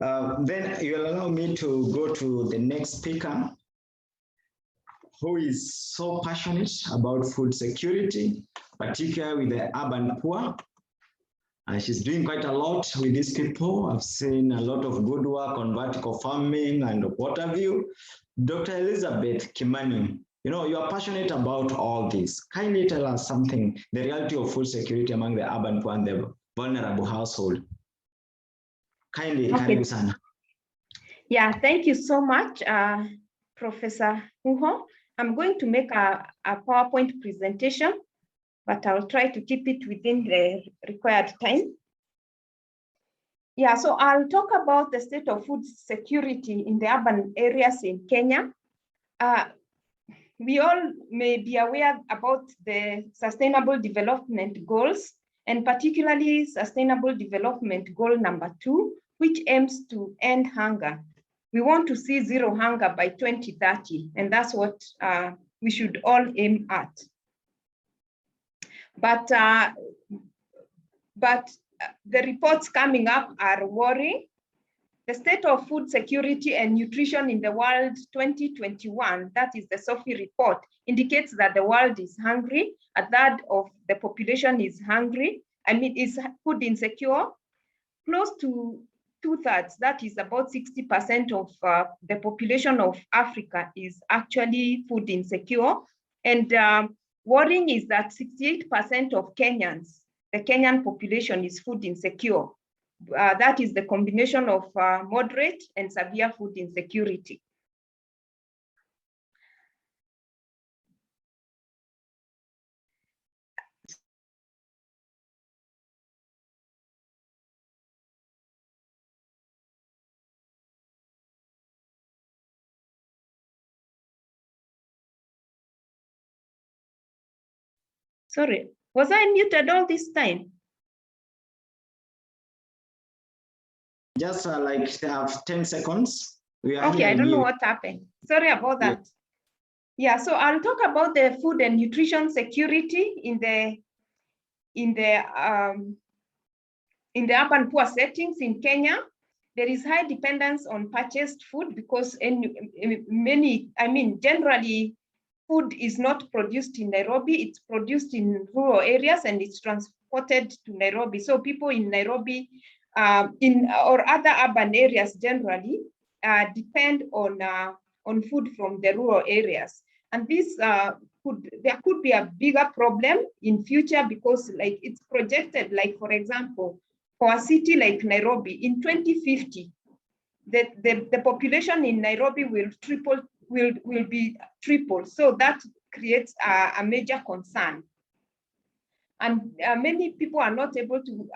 Then you'll allow me to go to the next speaker, who is so passionate about food security, particularly with the urban poor. And she's doing quite a lot with these people. I've seen a lot of good work on vertical farming and what have you. Dr. Elizabeth Kimani, you know, you are passionate about all this. Kindly tell us something, the reality of food security among the urban poor and the vulnerable household. Kindly, okay. Sana. Yeah, thank you so much, Professor Uho. I'm going to make a PowerPoint presentation, but I'll try to keep it within the required time. Yeah, so I'll talk about the state of food security in the urban areas in Kenya. We all may be aware about the Sustainable Development Goals, and particularly Sustainable Development Goal number 2, which aims to end hunger. We want to see zero hunger by 2030, and that's what we should all aim at. But the reports coming up are worrying. The state of food security and nutrition in the world 2021, that is the SOFI report, indicates that the world is hungry. A third of the population is hungry, is food insecure. Close to 2/3, that is about 60% of the population of Africa is actually food insecure. And worrying is that 68% of Kenyans, the Kenyan population, is food insecure. That is the combination of moderate and severe food insecurity. Sorry, was I muted all this time? Just like 10 seconds. Okay, I don't know what happened. Sorry about that. Yeah, so I'll talk about the food and nutrition security in the urban poor settings in Kenya. There is high dependence on purchased food because generally food is not produced in Nairobi, it's produced in rural areas and it's transported to Nairobi. So people in Nairobi or other urban areas generally depend on food from the rural areas. And this there could be a bigger problem in future because like it's projected, like for example, for a city like Nairobi in 2050, the population in Nairobi will be triple. So that creates a major concern. And many people are not able to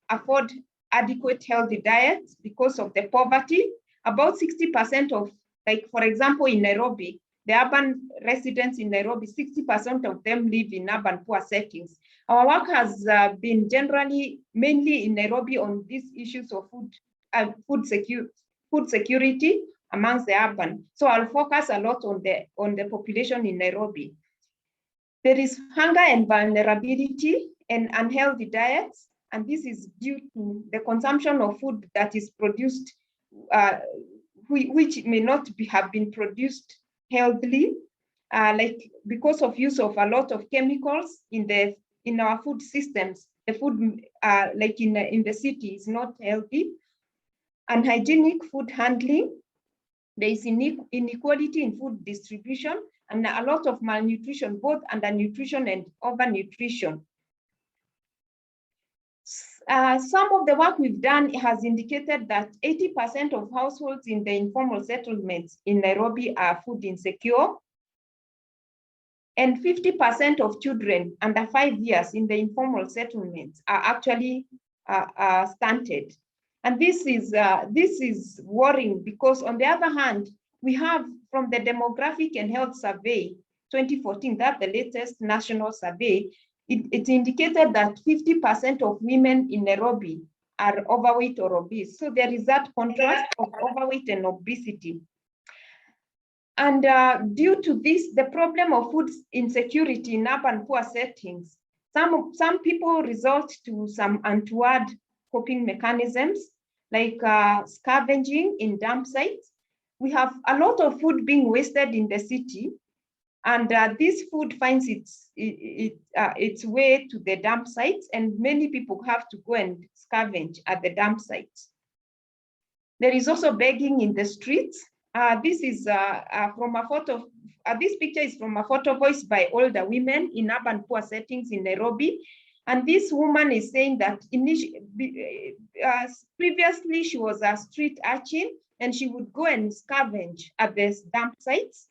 afford adequate healthy diets because of the poverty. About 60% of, like for example, in Nairobi, the urban residents in Nairobi, 60% of them live in urban poor settings. Our work has been mainly in Nairobi on these issues of food security amongst the urban. So I'll focus a lot on the population in Nairobi. There is hunger and vulnerability and unhealthy diets, and this is due to the consumption of food that is produced, which may not have been produced healthily, like because of use of a lot of chemicals in our food systems. The food, like in the city, is not healthy. Unhygienic food handling. There is inequality in food distribution and a lot of malnutrition, both undernutrition and overnutrition. Some of the work we've done has indicated that 80% of households in the informal settlements in Nairobi are food insecure, and 50% of children under 5 years in the informal settlements are actually stunted. And this is worrying because on the other hand, we have from the Demographic and Health Survey 2014, that's the latest national survey, it indicated that 50% of women in Nairobi are overweight or obese. So there is that contrast of overweight and obesity. And due to this, the problem of food insecurity in urban poor settings, some people resort to some untoward coping mechanisms. like scavenging in dump sites. We have a lot of food being wasted in the city, and this food finds its way to the dump sites, and many people have to go and scavenge at the dump sites. There is also begging in the streets. This is from a photo. This picture is from a photo voiced by older women in urban poor settings in Nairobi. And this woman is saying that previously she was a street urchin and she would go and scavenge at the dump sites.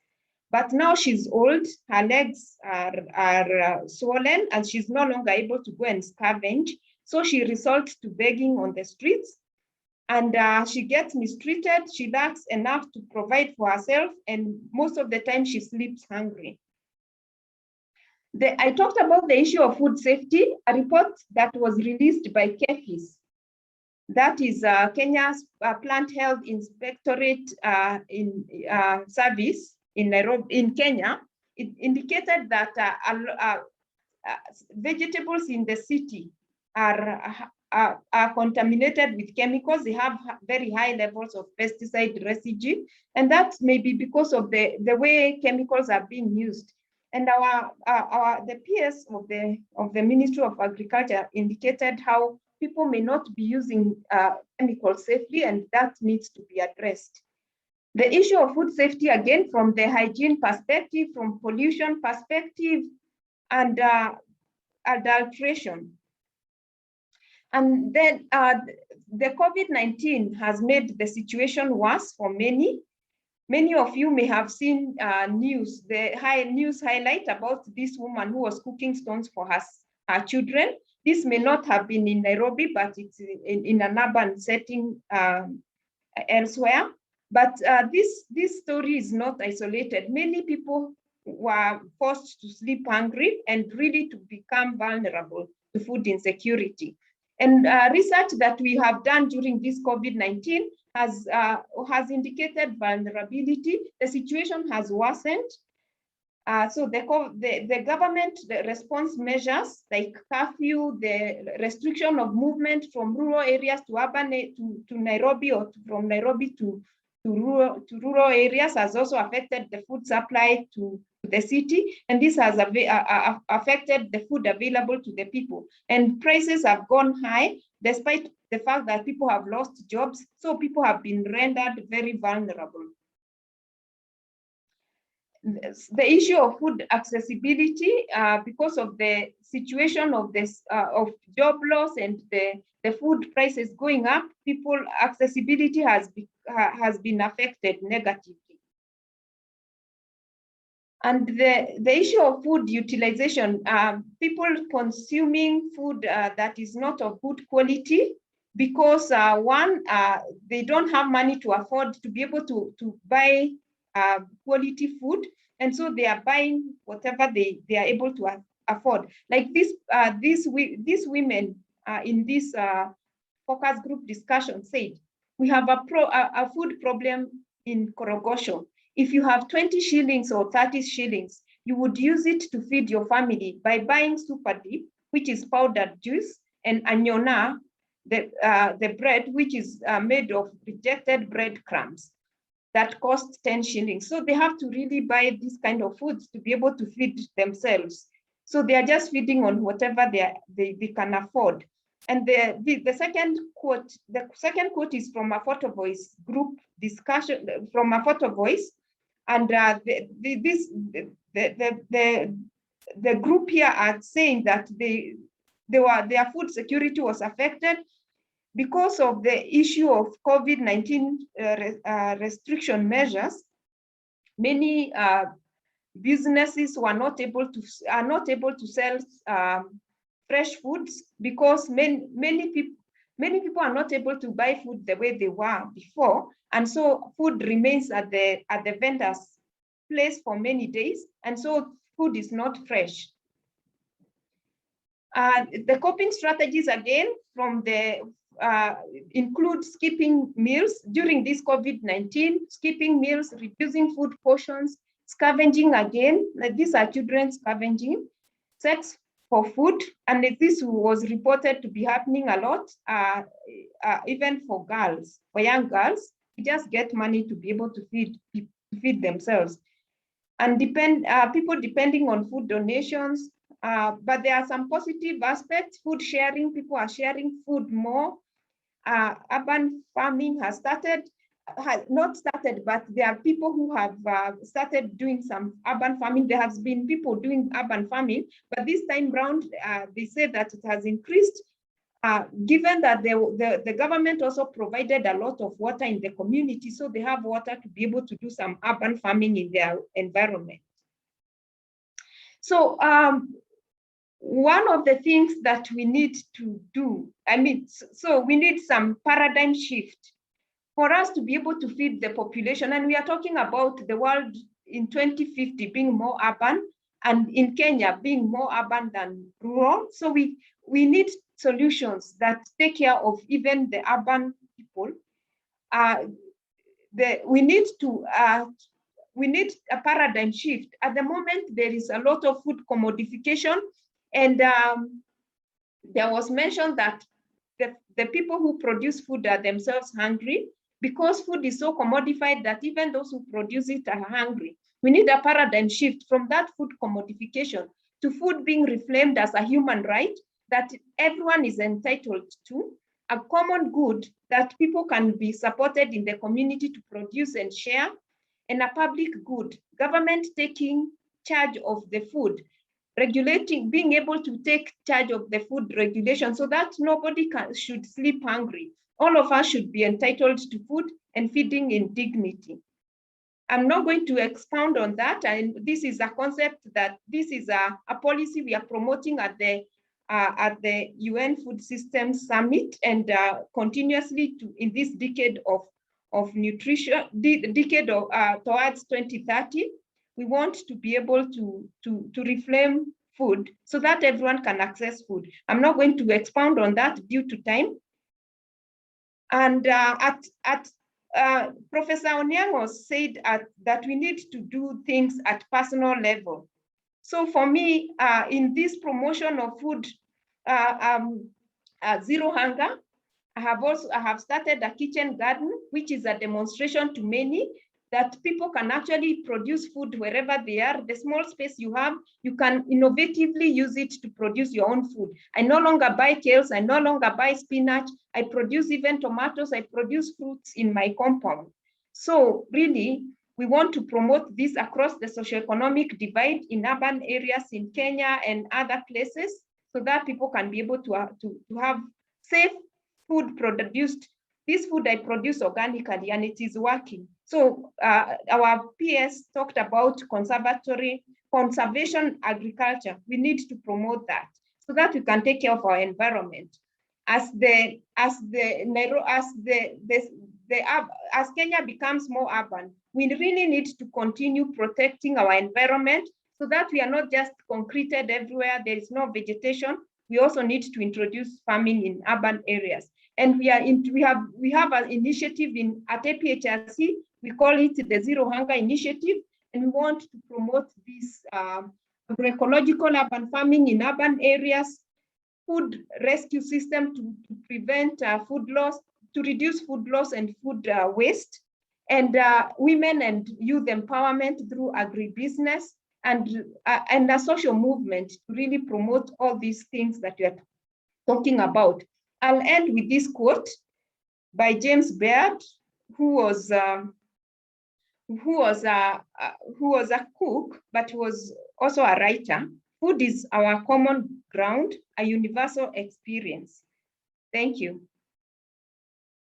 But now she's old, her legs are swollen, and she's no longer able to go and scavenge. So she resorts to begging on the streets. And she gets mistreated. She lacks enough to provide for herself, and most of the time she sleeps hungry. I talked about the issue of food safety, a report that was released by KEPHIS. That is Kenya's Plant Health Inspectorate Service in Nairobi, in Kenya. It indicated that vegetables in the city are contaminated with chemicals. They have very high levels of pesticide residue, and that may be because of the way chemicals are being used. And the PS of the Ministry of Agriculture indicated how people may not be using chemicals safely, and that needs to be addressed. The issue of food safety, again, from the hygiene perspective, from pollution perspective, and adulteration. And then the COVID-19 has made the situation worse for many. Many of you may have seen news highlight about this woman who was cooking stones for her children. This may not have been in Nairobi, but it's in an urban setting elsewhere. But this story is not isolated. Many people were forced to sleep hungry and really to become vulnerable to food insecurity. And research that we have done during this COVID-19 has indicated vulnerability. The situation has worsened. So the government response measures like curfew, the restriction of movement from rural areas to urban to Nairobi, or from Nairobi to rural areas, has also affected the food supply to the city, and this has affected the food available to the people. And prices have gone high, despite the fact that people have lost jobs, so people have been rendered very vulnerable. The issue of food accessibility, because of the situation of job loss and the food prices going up, people accessibility has been affected negatively. And the issue of food utilization, people consuming food that is not of good quality, because one, they don't have money to afford to be able to buy quality food, and so they are buying whatever they are able to afford. Like these women in this focus group discussion said, we have a food problem in Korogosho. If you have 20 shillings or 30 shillings, you would use it to feed your family by buying super dip, which is powdered juice, and anyona, the bread, which is made of rejected breadcrumbs, that cost 10 shillings. So they have to really buy this kind of foods to be able to feed themselves. So they are just feeding on whatever they can afford. And the second quote is from a Photo Voice group discussion, from a Photo Voice. And the group here are saying that their food security was affected because of the issue of COVID-19 restriction measures. Many businesses are not able to sell fresh foods, because many people are not able to buy food the way they were before, and so food remains at the vendor's place for many days, and so food is not fresh. The coping strategies, again, from the include skipping meals during this COVID-19, skipping meals, reducing food portions, scavenging again, like these are children scavenging, sex for food, and this was reported to be happening a lot, even for girls, for young girls. You just get money to be able to feed themselves, and people depending on food donations. But there are some positive aspects. Food sharing, people are sharing food more. Urban farming has not started, but there are people who have started doing some urban farming. There has been people doing urban farming, but this time round, they say that it has increased, given that the government also provided a lot of water in the community, so they have water to be able to do some urban farming in their environment. So one of the things that we need to do, so we need some paradigm shift for us to be able to feed the population. And we are talking about the world in 2050 being more urban, and in Kenya being more urban than rural. So we need solutions that take care of even the urban people. We need a paradigm shift. At the moment, there is a lot of food commodification, and there was mentioned that the people who produce food are themselves hungry, because food is so commodified that even those who produce it are hungry. We need a paradigm shift from that food commodification to food being reclaimed as a human right that everyone is entitled to, a common good that people can be supported in the community to produce and share, and a public good, government taking charge of the food, regulating, being able to take charge of the food regulation so that nobody should sleep hungry. All of us should be entitled to food and feeding in dignity. I'm not going to expound on that, and this is a concept that this is a policy we are promoting at the UN Food Systems Summit, and continuously in this decade of nutrition, decade of towards 2030. We want to be able to reclaim food so that everyone can access food. I'm not going to expound on that due to time. And Professor Onyango said that we need to do things at personal level. So for me, in this promotion of food, zero hunger, I have started a kitchen garden, which is a demonstration to many that people can actually produce food wherever they are. The small space you have, you can innovatively use it to produce your own food. I no longer buy kales, I no longer buy spinach, I produce even tomatoes, I produce fruits in my compound. So really, we want to promote this across the socioeconomic divide in urban areas in Kenya and other places, so that people can be able to have safe food produced. This food I produce organically and it is working. So our PS talked about conservation agriculture. We need to promote that so that we can take care of our environment. As Kenya becomes more urban, we really need to continue protecting our environment so that we are not just concreted everywhere. There is no vegetation. We also need to introduce farming in urban areas. And we have an initiative at APHRC. We call it the Zero Hunger Initiative, and we want to promote this agroecological urban farming in urban areas, food rescue system to prevent food loss, to reduce food loss and food waste, and women and youth empowerment through agribusiness, and a social movement to really promote all these things that we are talking about. I'll end with this quote by James Baird, who was a cook, but was also a writer. Food is our common ground, a universal experience. Thank you.